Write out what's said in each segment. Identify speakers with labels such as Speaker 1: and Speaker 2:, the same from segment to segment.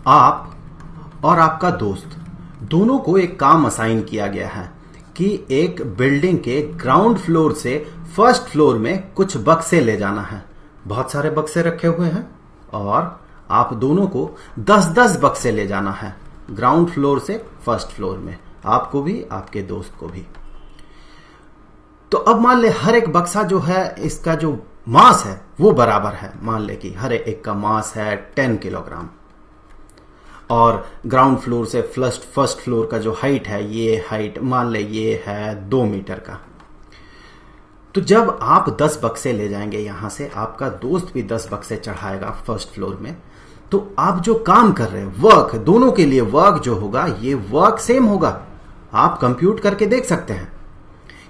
Speaker 1: आप और आपका दोस्त दोनों को एक काम असाइन किया गया है कि एक बिल्डिंग के ग्राउंड फ्लोर से फर्स्ट फ्लोर में कुछ बक्से ले जाना है। बहुत सारे बक्से रखे हुए हैं और आप दोनों को 10-10 बक्से ले जाना है ग्राउंड फ्लोर से फर्स्ट फ्लोर में, आपको भी आपके दोस्त को भी। तो अब मान ले हर एक बक्सा जो है इसका जो मास है वो बराबर है। मान ले कि हर एक का मास है 10 किलोग्राम और ग्राउंड फ्लोर से फर्स्ट फ्लोर का जो हाइट है, ये हाइट मान ले ये है 2 मीटर का। तो जब आप 10 बक्से ले जाएंगे यहां से, आपका दोस्त भी 10 बक्से चढ़ाएगा फर्स्ट फ्लोर में, तो आप जो काम कर रहे हैं वर्क, दोनों के लिए वर्क जो होगा ये वर्क सेम होगा। आप कंप्यूट करके देख सकते हैं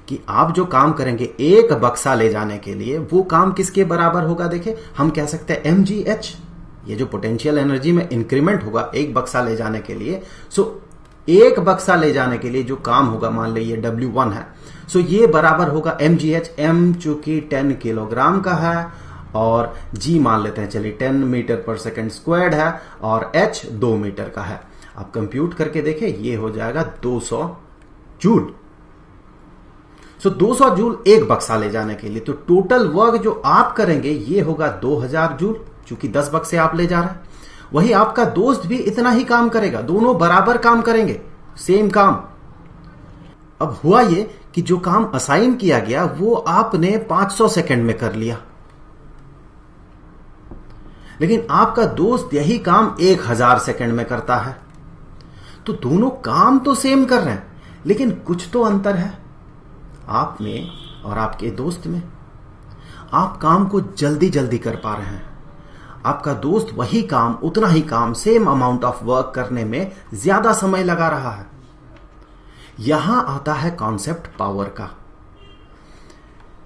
Speaker 1: कि आप जो काम करेंगे एक बक्सा ले जाने के लिए, वो काम किसके बराबर होगा। देखिए हम कह सकते हैं mgh, ये जो पोटेंशियल एनर्जी में इंक्रीमेंट होगा एक बक्सा ले जाने के लिए। एक बक्सा ले जाने के लिए जो काम होगा, मान लीजिए W1 है, ये बराबर होगा mgh। m चूंकि 10 किलोग्राम का है और g मान लेते हैं चलिए 10 मीटर पर सेकंड स्क्वायर्ड है और h 2 मीटर का है। आप कंप्यूट करके देखें, ये हो जाएगा 200 जूल। 200 जूल एक बक्सा ले जाने के लिए। तो टोटल वर्क जो आप करेंगे ये होगा 2000 जूल, चूंकि 10 बक्से आप ले जा रहे हैं। वही आपका दोस्त भी इतना ही काम करेगा, दोनों बराबर काम करेंगे, सेम काम। अब हुआ ये कि जो काम असाइन किया गया वो आपने 500 सेकंड में कर लिया, लेकिन आपका दोस्त यही काम 1000 सेकंड में करता है। तो दोनों काम तो सेम कर रहे हैं, लेकिन कुछ तो अंतर है आप में और आपके दोस्त में। आप काम को जल्दी जल्दी कर पा रहे हैं, आपका दोस्त वही काम, उतना ही काम, सेम अमाउंट ऑफ वर्क करने में ज्यादा समय लगा रहा है। यहां आता है कॉन्सेप्ट पावर का।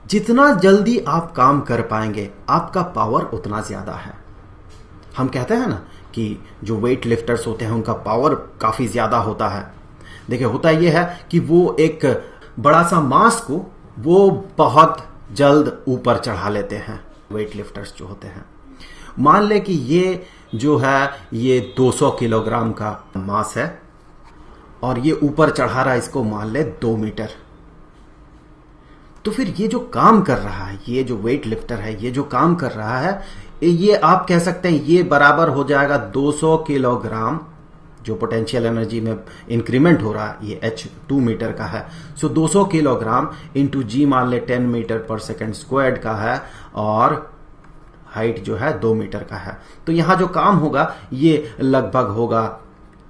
Speaker 1: जितना जल्दी आप काम कर पाएंगे आपका पावर उतना ज्यादा है। हम कहते हैं ना कि जो वेट लिफ्टर्स होते हैं उनका पावर काफी ज्यादा होता है। देखिए होता यह है कि वो एक बड़ा सा मास को वो बहुत जल्द ऊपर चढ़ा लेते हैं, वेट लिफ्टर्स जो होते हैं। मान ले कि ये जो है ये 200 किलोग्राम का मास है और ये ऊपर चढ़ा रहा है इसको मान ले 2 मीटर। तो फिर ये जो काम कर रहा है, ये जो वेट लिफ्टर है, ये जो काम कर रहा है, ये आप कह सकते हैं ये बराबर हो जाएगा 200 किलोग्राम जो पोटेंशियल एनर्जी में इंक्रीमेंट हो रहा है, ये h 2 मीटर का है। 200 किलोग्राम इंटू g मान ले 10 मीटर पर सेकंड स्क्वायर्ड का है और हाइट जो है 2 मीटर का है। तो यहां जो काम होगा ये लगभग होगा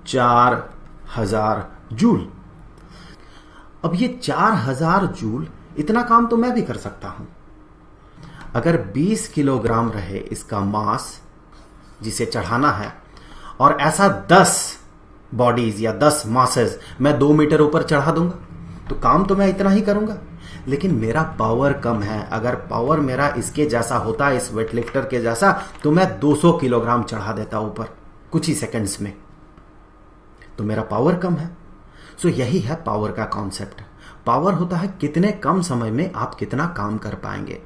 Speaker 1: 4000 जूल। अब ये 4000 जूल, इतना काम तो मैं भी कर सकता हूं। अगर 20 किलोग्राम रहे इसका मास जिसे चढ़ाना है और ऐसा 10 बॉडीज या 10 मासेस मैं 2 मीटर ऊपर चढ़ा दूंगा, तो काम तो मैं इतना ही करूंगा, लेकिन मेरा पावर कम है। अगर पावर मेरा इसके जैसा होता, इस वेटलिफ्टर के जैसा, तो मैं 200 किलोग्राम चढ़ा देता ऊपर कुछ ही सेकंड्स में। तो मेरा पावर कम है। यही है पावर का कॉन्सेप्ट। पावर होता है कितने कम समय में आप कितना काम कर पाएंगे।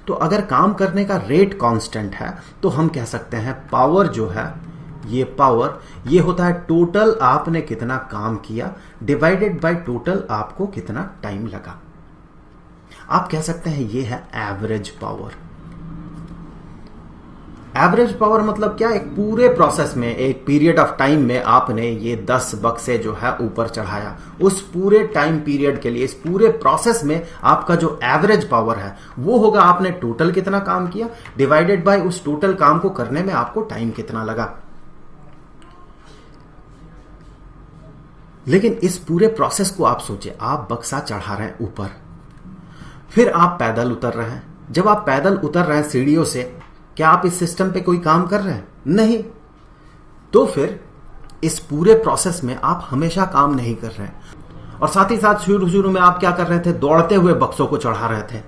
Speaker 1: तो अगर काम करने का रेट कांस्टेंट है तो हम कह सकते हैं पावर जो है, ये पावर ये होता है टोटल आपने कितना काम किया डिवाइडेड बाय टोटल आपको कितना टाइम लगा। आप कह सकते हैं ये है एवरेज पावर। एवरेज पावर मतलब क्या, एक पूरे प्रोसेस में, एक पीरियड ऑफ टाइम में आपने ये 10 बक्से जो है ऊपर चढ़ाया, उस पूरे टाइम पीरियड के लिए, इस पूरे प्रोसेस में आपका जो एवरेज पावर है वो होगा आपने टोटल कितना काम किया डिवाइडेड बाय उस टोटल काम को करने में आपको टाइम कितना लगा। लेकिन इस पूरे प्रोसेस को आप सोचिए, आप बक्सा चढ़ा रहे हैं ऊपर, फिर आप पैदल उतर रहे हैं। जब आप पैदल उतर रहे हैं सीढ़ियों से, क्या आप इस सिस्टम पे कोई काम कर रहे हैं? नहीं। तो फिर इस पूरे प्रोसेस में आप हमेशा काम नहीं कर रहे हैं। और साथ ही साथ शुरू में आप क्या कर रहे थे, दौड़ते हुए बक्सों को चढ़ा रहे थे।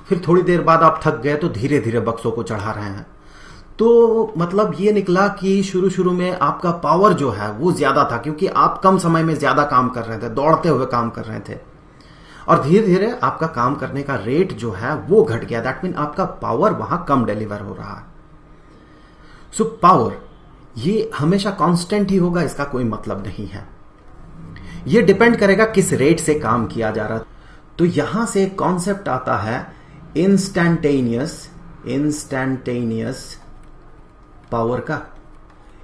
Speaker 1: फिर थोड़ी देर बाद आप थक गए तो धीरे धीरे बक्सों को चढ़ा रहे हैं। तो मतलब ये निकला कि शुरू में आपका पावर जो है वो ज्यादा था, क्योंकि आप कम समय में ज्यादा काम कर रहे थे, दौड़ते हुए काम कर रहे थे। और धीरे धीरे आपका काम करने का रेट जो है वो घट गया। दैट मीन आपका पावर वहां कम डिलीवर हो रहा है। सो पावर ये हमेशा कांस्टेंट ही होगा इसका कोई मतलब नहीं है। ये डिपेंड करेगा किस रेट से काम किया जा रहा है। तो यहां से एक कॉन्सेप्ट आता है इंस्टैंटेनियस पावर का।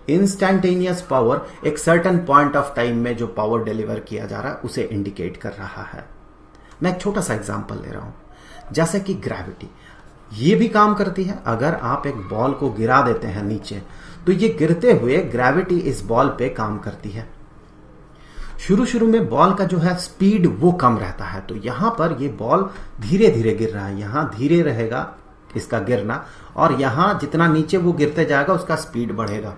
Speaker 1: इंस्टैंटेनियस पावर एक सर्टेन पॉइंट ऑफ टाइम में जो पावर डिलीवर किया जा रहा है उसे इंडिकेट कर रहा है। मैं एक छोटा सा एग्जांपल ले रहा हूं, जैसे कि ग्रेविटी ये भी काम करती है। अगर आप एक बॉल को गिरा देते हैं नीचे, तो ये गिरते हुए ग्रेविटी इस बॉल पे काम करती है। शुरू शुरू में बॉल का जो है स्पीड वो कम रहता है, तो यहां पर ये बॉल धीरे धीरे गिर रहा है, यहां धीरे रहेगा इसका गिरना, और यहां जितना नीचे वो गिरते जाएगा उसका स्पीड बढ़ेगा।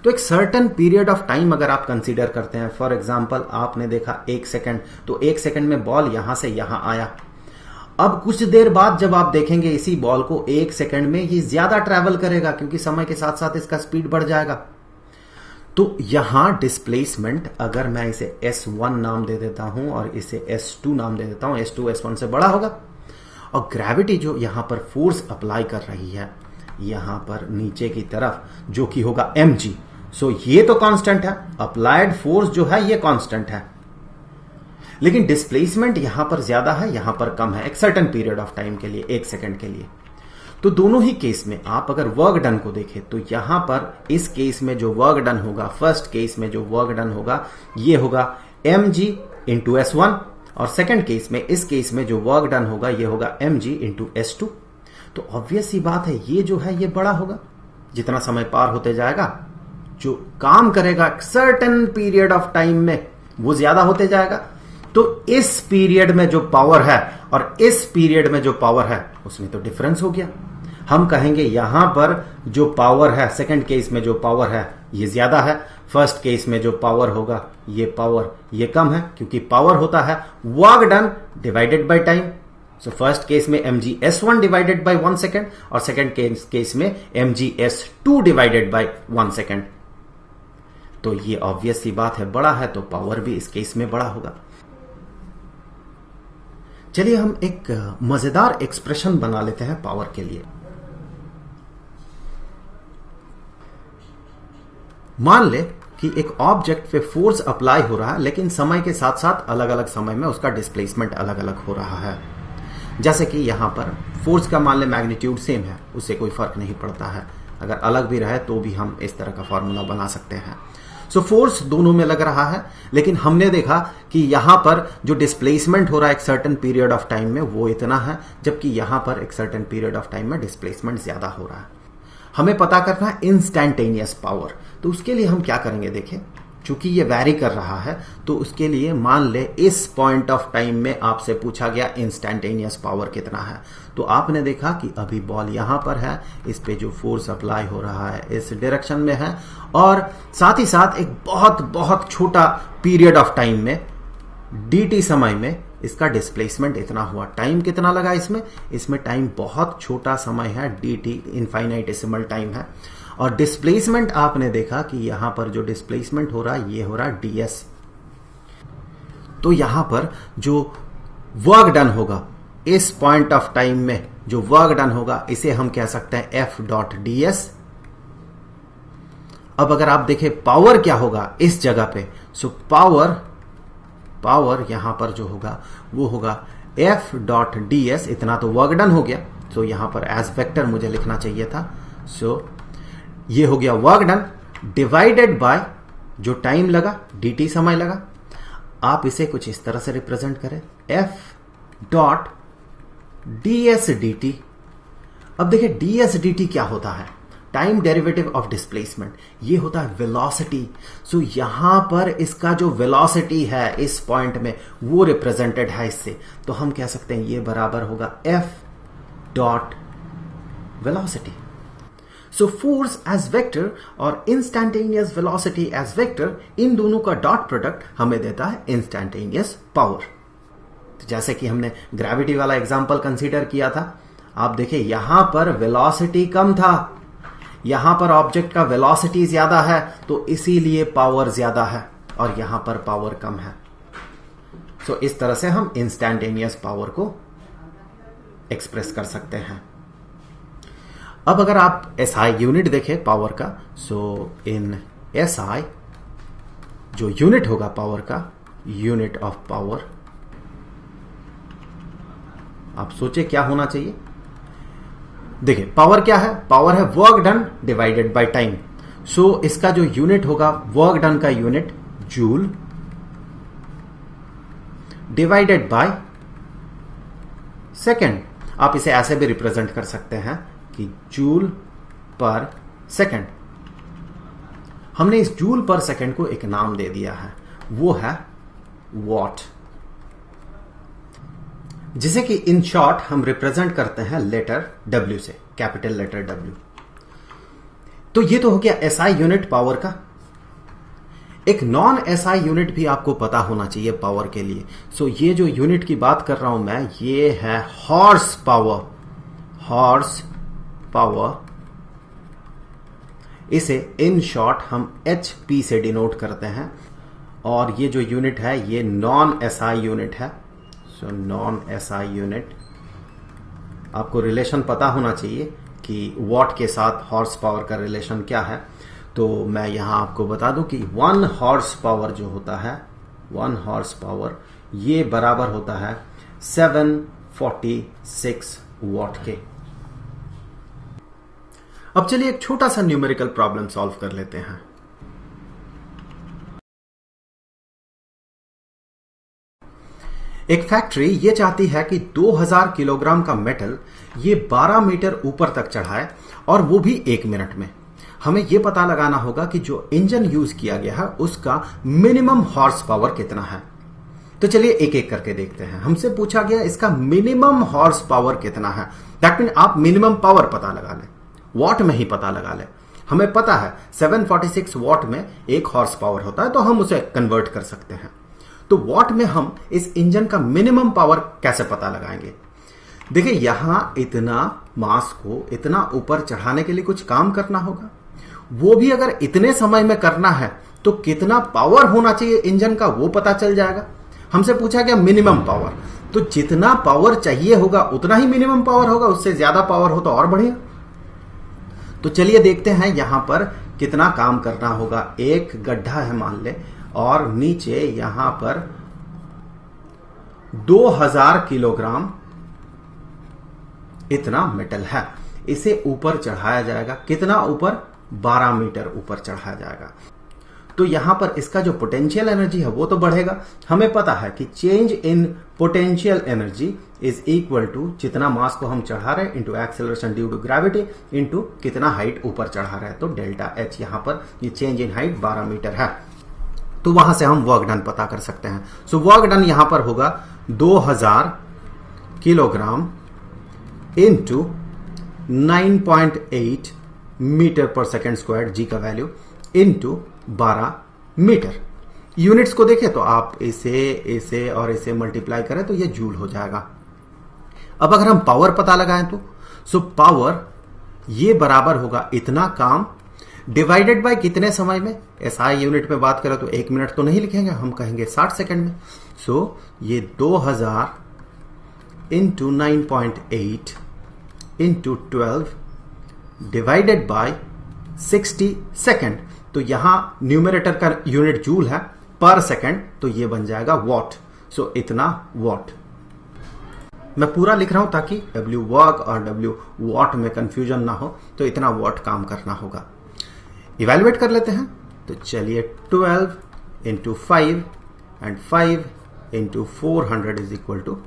Speaker 1: तो एक सर्टेन पीरियड ऑफ टाइम अगर आप कंसीडर करते हैं, फॉर एग्जांपल आपने देखा 1 सेकंड, तो 1 सेकंड में बॉल यहां से यहां आया। अब कुछ देर बाद जब आप देखेंगे इसी बॉल को 1 सेकंड में ये ज्यादा ट्रैवल करेगा, क्योंकि समय के साथ साथ इसका स्पीड बढ़ जाएगा। तो यहां डिस्प्लेसमेंट, अगर मैं इसे S1 नाम दे देता हूं और इसे S2 नाम दे देता हूं, S2 S1 से बड़ा होगा। और ग्रेविटी जो यहां पर फोर्स अप्लाई कर रही है यहां पर नीचे की तरफ, जो कि होगा mg, सो ये तो कांस्टेंट है, अप्लाइड फोर्स जो है ये कांस्टेंट है, लेकिन डिस्प्लेसमेंट यहां पर ज्यादा है, यहां पर कम है, एक सर्टेन पीरियड ऑफ टाइम के लिए, 1 सेकंड के लिए। तो दोनों ही केस में आप अगर वर्क डन को देखें, तो यहां पर इस केस में जो वर्क डन होगा, फर्स्ट केस में जो वर्क डन होगा ये होगा mg इंटू S1, और सेकंड केस में, इस केस में जो वर्क डन होगा ये होगा mg इंटू S2। तो ऑब्वियस ही बात है ये जो है ये बड़ा होगा, जितना समय पार होते जाएगा जो काम करेगा सर्टेन पीरियड ऑफ टाइम में वो ज्यादा होते जाएगा। तो इस पीरियड में जो पावर है और इस पीरियड में जो पावर है उसमें तो डिफरेंस हो गया। हम कहेंगे यहां पर जो पावर है, सेकंड केस में जो पावर है ये ज्यादा है, फर्स्ट केस में जो पावर होगा ये पावर ये कम है, क्योंकि पावर होता है work done divided by time. So first case में mg S1 divided by 1 second, और सेकंड केस में mg S2 divided by 1 second. तो ये ऑब्वियस सी बात है, बड़ा है तो पावर भी इस केस में बड़ा होगा। चलिए हम एक मजेदार एक्सप्रेशन बना लेते हैं पावर के लिए। मान ले कि एक ऑब्जेक्ट पे फोर्स अप्लाई हो रहा है, लेकिन समय के साथ साथ अलग अलग समय में उसका डिस्प्लेसमेंट अलग अलग हो रहा है। जैसे कि यहां पर फोर्स का मान ले मैग्नीट्यूड सेम है, उससे कोई फर्क नहीं पड़ता है, अगर अलग भी रहे तो भी हम इस तरह का फॉर्मूला बना सकते हैं। सो फोर्स दोनों में लग रहा है, लेकिन हमने देखा कि यहां पर जो डिस्प्लेसमेंट हो रहा है एक सर्टेन पीरियड ऑफ टाइम में वो इतना है, जबकि यहां पर एक सर्टेन पीरियड ऑफ टाइम में डिस्प्लेसमेंट ज्यादा हो रहा है। हमें पता करना है इंस्टैंटेनियस पावर, तो उसके लिए हम क्या करेंगे, देखें चूंकि ये वैरी कर रहा है, तो उसके लिए मान ले इस पॉइंट ऑफ टाइम में आपसे पूछा गया इंस्टैंटेनियस पावर कितना है। तो आपने देखा कि अभी बॉल यहां पर है, इस पे जो फोर्स अप्लाई हो रहा है इस डायरेक्शन में है, और साथ ही साथ एक बहुत बहुत छोटा पीरियड ऑफ टाइम में dt समय में इसका डिस्प्लेसमेंट इतना हुआ। टाइम कितना लगा इसमें टाइम बहुत छोटा समय है, dt इनफाइनाइटेसिमल टाइम है। और डिस्प्लेसमेंट आपने देखा कि यहां पर जो डिस्प्लेसमेंट हो रहा है ये हो रहा है ds। तो यहां पर जो वर्क डन होगा इस पॉइंट ऑफ टाइम में, जो वर्क डन होगा इसे हम कह सकते हैं f डॉट ds। अब अगर आप देखें पावर क्या होगा इस जगह पे, सो पावर यहां पर जो होगा वो होगा f डॉट ds। इतना तो वर्क डन हो गया, तो यहां पर एज वेक्टर मुझे लिखना चाहिए था। सो ये हो गया वर्क डन डिवाइडेड बाय जो टाइम लगा, dt समय लगा। आप इसे कुछ इस तरह से रिप्रेजेंट करें, f डॉट ds dt। अब देखिए ds dt क्या होता है, टाइम डेरिवेटिव ऑफ डिस्प्लेसमेंट, ये होता है वेलोसिटी। सो यहां पर इसका जो वेलोसिटी है इस पॉइंट में वो रिप्रेजेंटेड है इससे, तो हम कह सकते हैं ये बराबर होगा f dot velocity. So force as vector और इंस्टैंटेनियस वेलोसिटी एज वेक्टर, इन दोनों का डॉट प्रोडक्ट हमें देता है इंस्टैंटेनियस पावर। तो जैसे कि हमने ग्रेविटी वाला एग्जांपल कंसीडर किया था, आप देखिए यहां पर वेलोसिटी कम था, यहां पर ऑब्जेक्ट का वेलोसिटी ज्यादा है, तो इसीलिए पावर ज्यादा है, और यहां पर पावर कम है। सो इस तरह से हम इंस्टैंटेनियस पावर को एक्सप्रेस कर सकते हैं। अब अगर आप एसआई यूनिट देखें पावर का, सो इन एसआई जो यूनिट होगा पावर का, यूनिट ऑफ पावर, आप सोचे क्या होना चाहिए। देखिए पावर क्या है, पावर है work done divided by time. So इसका जो यूनिट होगा वर्क डन का unit joule divided by second. आप इसे ऐसे भी रिप्रेजेंट कर सकते हैं कि जूल पर सेकेंड। हमने इस जूल पर सेकेंड को एक नाम दे दिया है, वो है वॉट, जिसे कि इन शॉर्ट हम रिप्रेजेंट करते हैं लेटर W से, कैपिटल लेटर W। तो ये तो हो गया एसआई यूनिट पावर का। एक नॉन एसआई यूनिट भी आपको पता होना चाहिए पावर के लिए। सो ये जो यूनिट की बात कर रहा हूं मैं, ये है हॉर्स पावर। हॉर्स पावर, इसे इन शॉर्ट हम HP से डिनोट करते हैं। और ये जो यूनिट है ये नॉन एसआई यूनिट है। सो नॉन एसआई यूनिट, आपको रिलेशन पता होना चाहिए कि वॉट के साथ हॉर्स पावर का रिलेशन क्या है। तो मैं यहां आपको बता दूं कि 1 हॉर्स पावर जो होता है, 1 हॉर्स पावर, ये बराबर होता है 746 वॉट के। अब चलिए एक छोटा सा न्यूमेरिकल प्रॉब्लम सॉल्व कर लेते हैं। एक फैक्ट्री ये चाहती है कि 2000 किलोग्राम का मेटल ये 12 मीटर ऊपर तक चढ़ाए, और वो भी 1 मिनट में। हमें यह पता लगाना होगा कि जो इंजन यूज किया गया है उसका मिनिमम हॉर्स पावर कितना है। तो चलिए एक एक करके देखते हैं। हमसे पूछा गया इसका मिनिमम हॉर्स पावर कितना है। दैट मीन आप मिनिमम पावर पता लगा लें, वॉट में ही पता लगा लें। हमें पता है 746 वॉट में 1 हॉर्स पावर होता है, तो हम उसे कन्वर्ट कर सकते हैं। तो वॉट में हम इस इंजन का मिनिमम पावर कैसे पता लगाएंगे। देखिए यहां इतना मास को इतना ऊपर चढ़ाने के लिए कुछ काम करना होगा, वो भी अगर इतने समय में करना है तो कितना पावर होना चाहिए इंजन का वो पता चल जाएगा। हमसे पूछा गया मिनिमम पावर, तो जितना पावर चाहिए होगा उतना ही मिनिमम पावर होगा, उससे ज्यादा पावर हो तो और बढ़िया। तो चलिए देखते हैं यहां पर कितना काम करना होगा। एक गड्ढा है मान ले, और नीचे यहां पर 2000 किलोग्राम इतना मेटल है, इसे ऊपर चढ़ाया जाएगा। कितना ऊपर, 12 मीटर ऊपर चढ़ाया जाएगा। तो यहां पर इसका जो पोटेंशियल एनर्जी है वो तो बढ़ेगा। हमें पता है कि change in potential energy is equal to जितना मास को हम चढ़ा रहे हैं into acceleration due to gravity into कितना हाइट ऊपर चढ़ा रहे हैं। तो डेल्टा H, यहां पर ये चेंज इन हाइट 12 मीटर है, तो वहां से हम वर्क डन पता कर सकते हैं। सो वर्क डन यहां पर होगा 2000 किलोग्राम इंटू 9.8 मीटर पर सेकेंड स्क्वायर, जी का वैल्यू, इंटू 12 मीटर। यूनिट्स को देखें तो आप इसे और इसे मल्टीप्लाई करें तो ये जूल हो जाएगा। अब अगर हम पावर पता लगाएं तो सो पावर ये बराबर होगा इतना काम डिवाइडेड बाय कितने समय में। एसआई यूनिट में बात करें तो 1 मिनट तो नहीं लिखेंगे, हम कहेंगे 60 सेकंड में। सो ये 2000 into 9.8 into 12 divided by 60 second. तो यहां न्यूमरेटर का यूनिट जूल है पर सेकेंड, तो ये बन जाएगा वॉट। सो इतना वॉट। मैं पूरा लिख रहा हूं ताकि W वर्क और W वॉट में कंफ्यूजन ना हो। तो इतना वॉट काम करना होगा। इवेलुएट कर लेते हैं। तो चलिए 12 into 5 and 5 into 400 is equal to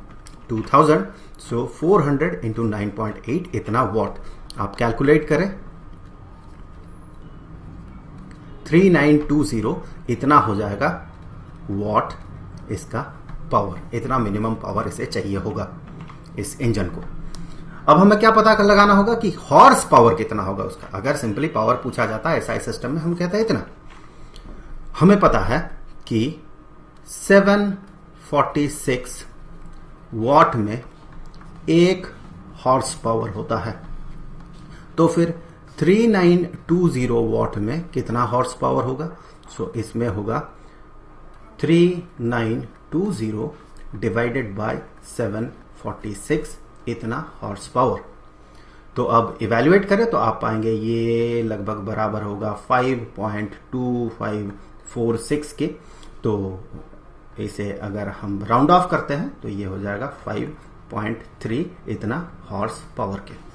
Speaker 1: 2000। So 400 into 9.8 इतना वॉट। आप कैलकुलेट करें, 3920 इतना हो जाएगा वॉट इसका पावर। इतना मिनिमम पावर इसे चाहिए होगा इस इंजन को। अब हमें क्या पता कर लगाना होगा कि हॉर्स पावर कितना होगा उसका। अगर सिंपली पावर पूछा जाता है एसआई सिस्टम में, हम कहते हैं इतना। हमें पता है कि 746 वॉट में 1 हॉर्स पावर होता है। तो फिर 3920 वॉट में कितना हॉर्स पावर होगा। सो इसमें होगा 3920 डिवाइडेड बाय 746 इतना हॉर्स पावर। तो अब इवैल्यूएट करें तो आप पाएंगे ये लगभग बराबर होगा 5.2546 के। तो इसे अगर हम राउंड ऑफ करते हैं तो ये हो जाएगा 5.3 इतना हॉर्स पावर के।